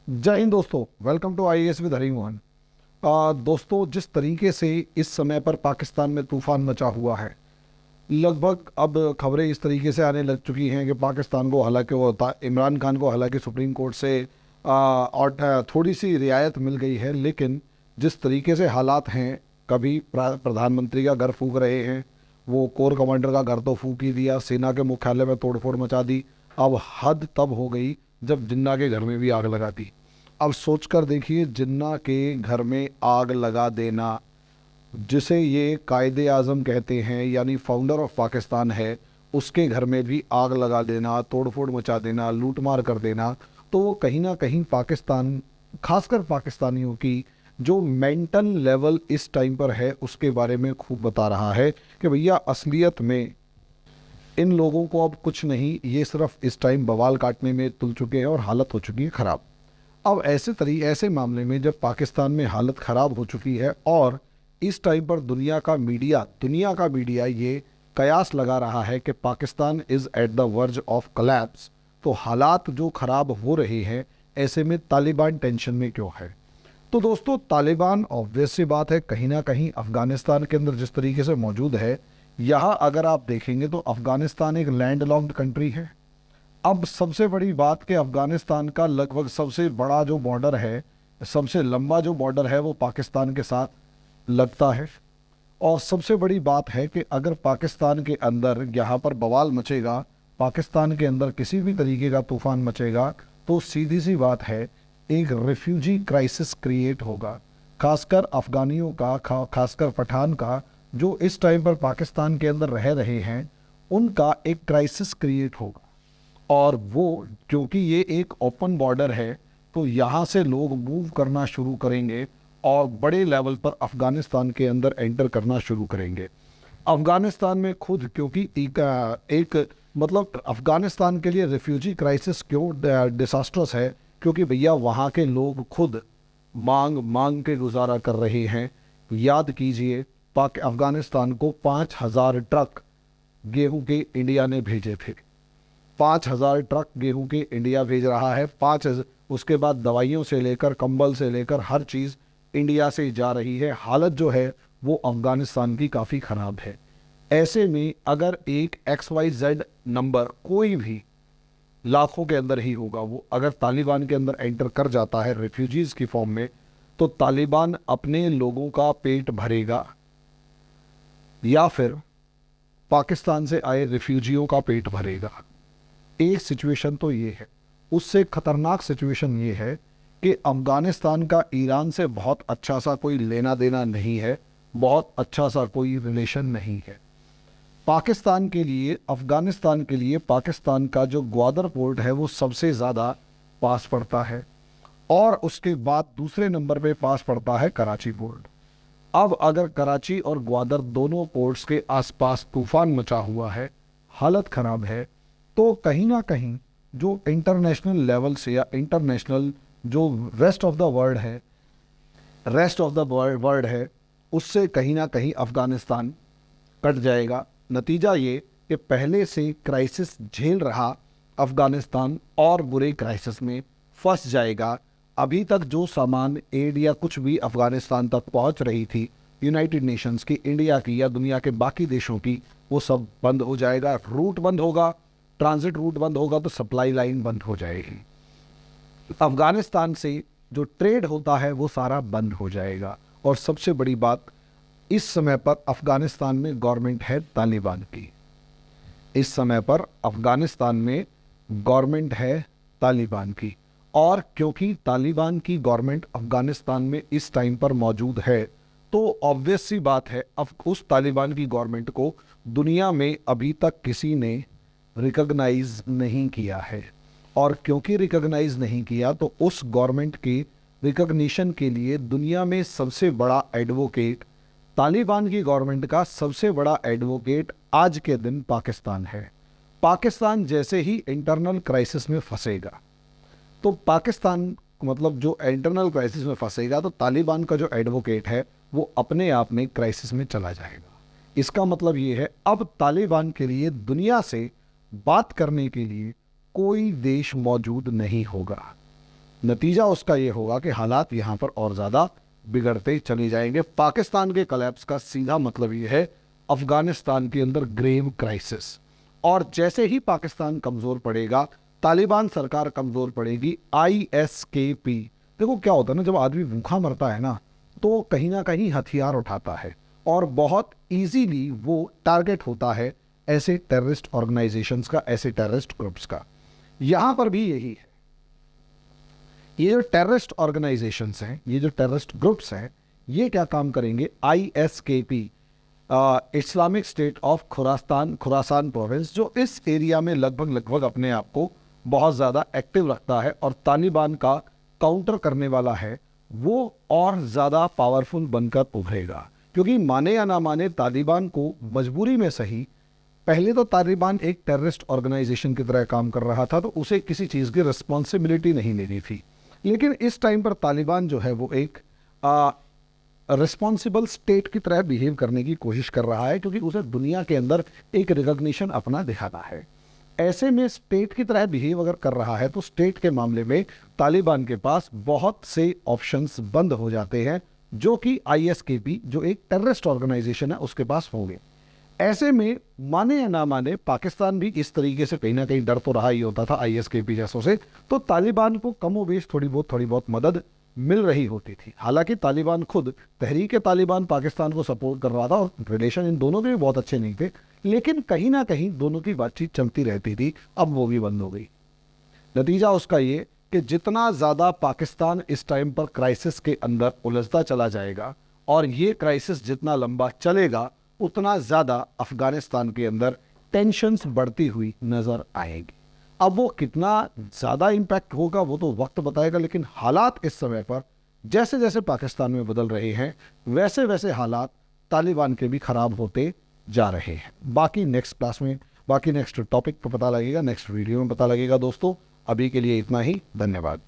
जय हिंद दोस्तों, welcome to IAS with हरी मोहन। दोस्तों, जिस तरीके से इस समय पर पाकिस्तान में तूफान मचा हुआ है, लगभग अब खबरें इस तरीके से आने लग चुकी हैं कि पाकिस्तान को हालांकि इमरान खान को हालांकि सुप्रीम कोर्ट से और थोड़ी सी रियायत मिल गई है, लेकिन जिस तरीके से हालात हैं, कभी प्रधानमंत्री का घर फूंक रहे हैं, वो कोर कमांडर का घर तो फूंक ही दिया, सेना के मुख्यालय में तोड़फोड़ मचा दी। अब हद तब हो गई जब जिन्ना के घर में भी आग लगा दी। अब सोच कर देखिए, जिन्ना के घर में आग लगा देना, जिसे ये कायदे आज़म कहते हैं, यानी फाउंडर ऑफ पाकिस्तान है, उसके घर में भी आग लगा देना, तोड़फोड़ मचा देना, लूटमार कर देना, तो वो कहीं ना कहीं पाकिस्तान, खासकर पाकिस्तानियों की जो मेंटल लेवल इस टाइम पर है उसके बारे में खूब बता रहा है कि भैया असलियत में इन लोगों को अब कुछ नहीं, ये सिर्फ इस टाइम बवाल काटने में तुल चुके हैं और हालत हो चुकी है ख़राब। अब ऐसे मामले में जब पाकिस्तान में हालत ख़राब हो चुकी है और इस टाइम पर दुनिया का मीडिया ये कयास लगा रहा है कि Pakistan is at the verge of collapse, तो हालात जो ख़राब हो रहे हैं, ऐसे में तालिबान टेंशन में क्यों है? तो दोस्तों, तालिबान ऑब्वियस सी बात है कहीं ना कहीं अफ़गानिस्तान के अंदर जिस तरीके से मौजूद है, यहाँ अगर आप देखेंगे तो अफ़गानिस्तान एक लैंड लॉक्ड कंट्री है। अब सबसे बड़ी बात कि अफ़गानिस्तान का लगभग सबसे बड़ा जो बॉर्डर है, सबसे लंबा जो बॉर्डर है, वो पाकिस्तान के साथ लगता है। और सबसे बड़ी बात है कि अगर पाकिस्तान के अंदर यहाँ पर बवाल मचेगा, पाकिस्तान के अंदर किसी भी तरीके का तूफ़ान मचेगा, तो सीधी सी बात है, एक रिफ्यूजी क्राइसिस क्रिएट होगा, खासकर अफ़गानियों का, खासकर पठान का, जो इस टाइम पर पाकिस्तान के अंदर रह रहे हैं, उनका एक क्राइसिस क्रिएट होगा। और वो, क्योंकि ये एक ओपन बॉर्डर है, तो यहाँ से लोग मूव करना शुरू करेंगे और बड़े लेवल पर अफ़गानिस्तान के अंदर एंटर करना शुरू करेंगे। अफ़गानिस्तान में खुद, क्योंकि एक मतलब अफ़गानिस्तान के लिए रिफ्यूजी क्राइसिस क्यों डिसास्ट्रस है, क्योंकि भैया वहाँ के लोग खुद मांग मांग के गुजारा कर रहे हैं। याद कीजिए, पाक अफ़गानिस्तान को 5,000 ट्रक गेहूं के इंडिया ने भेजे थे। 5,000 ट्रक गेहूं के इंडिया भेज रहा है। उसके बाद दवाइयों से लेकर, कंबल से लेकर, हर चीज़ इंडिया से जा रही है। हालत जो है वो अफ़गानिस्तान की काफ़ी ख़राब है। ऐसे में अगर एक XYZ नंबर, कोई भी लाखों के अंदर ही होगा, वो अगर तालिबान के अंदर एंटर कर जाता है रेफ्यूजीज़ की फॉर्म में, तो तालिबान अपने लोगों का पेट भरेगा या फिर पाकिस्तान से आए रिफ्यूजियों का पेट भरेगा। एक सिचुएशन तो ये है। उससे ख़तरनाक सिचुएशन ये है कि अफ़गानिस्तान का ईरान से बहुत अच्छा सा कोई लेना देना नहीं है, बहुत अच्छा सा कोई रिलेशन नहीं है। पाकिस्तान के लिए, अफ़गानिस्तान के लिए पाकिस्तान का जो ग्वादर पोर्ट है वो सबसे ज़्यादा पास पड़ता है, और उसके बाद दूसरे नंबर पे पास पड़ता है कराची पोर्ट। अब अगर कराची और ग्वादर दोनों पोर्ट्स के आसपास तूफ़ान मचा हुआ है, हालत ख़राब है, तो कहीं ना कहीं जो इंटरनेशनल लेवल से, या इंटरनेशनल जो रेस्ट ऑफ द वर्ल्ड है, उससे कहीं ना कहीं अफ़गानिस्तान कट जाएगा। नतीजा ये कि पहले से क्राइसिस झेल रहा अफ़गानिस्तान और बुरे क्राइसिस में फंस जाएगा। अभी तक जो सामान, एड या कुछ भी अफ़गानिस्तान तक पहुंच रही थी, यूनाइटेड नेशंस की, इंडिया की या दुनिया के बाकी देशों की, वो सब बंद हो जाएगा। रूट बंद होगा, ट्रांजिट रूट बंद होगा, तो सप्लाई लाइन बंद हो जाएगी। अफ़गानिस्तान से जो ट्रेड होता है वो सारा बंद हो जाएगा। और सबसे बड़ी बात, इस समय पर अफ़गानिस्तान में गवर्नमेंट है तालिबान की। इस समय पर अफ़गानिस्तान में गवर्नमेंट है तालिबान की, और क्योंकि तालिबान की गवर्नमेंट अफ़गानिस्तान में इस टाइम पर मौजूद है, तो ऑब्वियस सी बात है, अब उस तालिबान की गवर्नमेंट को दुनिया में अभी तक किसी ने रिकॉग्नाइज नहीं किया है। और क्योंकि रिकॉग्नाइज नहीं किया, तो उस गवर्नमेंट की रिकॉग्निशन के लिए दुनिया में सबसे बड़ा एडवोकेट, तालिबान की गवर्नमेंट का सबसे बड़ा एडवोकेट आज के दिन पाकिस्तान है। पाकिस्तान जैसे ही इंटरनल क्राइसिस में फंसेगा, तो पाकिस्तान, मतलब जो इंटरनल क्राइसिस में फंसेगा, तो तालिबान का जो एडवोकेट है वो अपने आप में क्राइसिस में चला जाएगा। इसका मतलब ये है, अब तालिबान के लिए दुनिया से बात करने के लिए कोई देश मौजूद नहीं होगा। नतीजा उसका ये होगा कि हालात यहाँ पर और ज़्यादा बिगड़ते चले जाएंगे। पाकिस्तान के कलेप्स का सीधा मतलब ये है अफगानिस्तान के अंदर ग्रेव क्राइसिस। और जैसे ही पाकिस्तान कमज़ोर पड़ेगा, तालिबान सरकार कमज़ोर पड़ेगी, ISKP, देखो क्या होता है ना, जब आदमी भूखा मरता है ना कहीं हथियार उठाता है और बहुत इजीली वो टारगेट होता है ऐसे टेररिस्ट ऑर्गेनाइजेशंस का, ऐसे टेररिस्ट ग्रुप्स का। यहाँ पर भी यही है। ये जो टेररिस्ट ऑर्गेनाइजेशंस हैं, ये जो टेररिस्ट ग्रुप्स हैं, ये क्या काम करेंगे? ISKP, Islamic state of Khorasan province, जो इस एरिया में लगभग अपने आप को बहुत ज़्यादा एक्टिव रखता है और तालिबान का काउंटर करने वाला है, वो और ज़्यादा पावरफुल बनकर उभरेगा। क्योंकि माने या ना माने, तालिबान को मजबूरी में सही, पहले तो तालिबान एक टेररिस्ट ऑर्गेनाइजेशन की तरह काम कर रहा था, तो उसे किसी चीज़ की रिस्पॉन्सिबिलिटी नहीं लेनी थी। लेकिन इस टाइम पर तालिबान जो है वो एक रिस्पॉन्सिबल स्टेट की तरह बिहेव करने की कोशिश कर रहा है, क्योंकि उसे दुनिया के अंदर एक रिकॉग्निशन अपना दिखाना है। ऐसे में स्टेट की तरह बिहेव अगर कर रहा है तो स्टेट के मामले में तालिबान के पास बहुत से ऑप्शंस बंद हो जाते हैं, जो कि ISKP, जो एक टेररिस्ट ऑर्गेनाइजेशन है, उसके पास होंगे। ऐसे में माने या ना माने, पाकिस्तान भी इस तरीके से कहीं ना कहीं डर तो रहा ही होता था ISKP जैसों से, तो तालिबान को कमोबेश थोड़ी बहुत मदद मिल रही होती थी। हालांकि तालिबान खुद, तहरीक तालिबान पाकिस्तान को सपोर्ट कर रहा था और रिलेशन इन दोनों के भी बहुत अच्छे नहीं थे, लेकिन कहीं ना कहीं दोनों की बातचीत चलती रहती थी। अब वो भी बंद हो गई। नतीजा उसका ये कि जितना ज़्यादा पाकिस्तान इस टाइम पर क्राइसिस के अंदर उलझता चला जाएगा और ये क्राइसिस जितना लंबा चलेगा, उतना ज़्यादा अफगानिस्तान के अंदर टेंशन्स बढ़ती हुई नज़र आएगी। अब वो कितना ज़्यादा इम्पैक्ट होगा वो तो वक्त बताएगा, लेकिन हालात इस समय पर जैसे जैसे पाकिस्तान में बदल रहे हैं, वैसे वैसे हालात तालिबान के भी ख़राब होते जा रहे हैं। बाकी नेक्स्ट क्लास में, बाकी नेक्स्ट टॉपिक पर पता लगेगा, नेक्स्ट वीडियो में पता लगेगा दोस्तों। अभी के लिए इतना ही, धन्यवाद।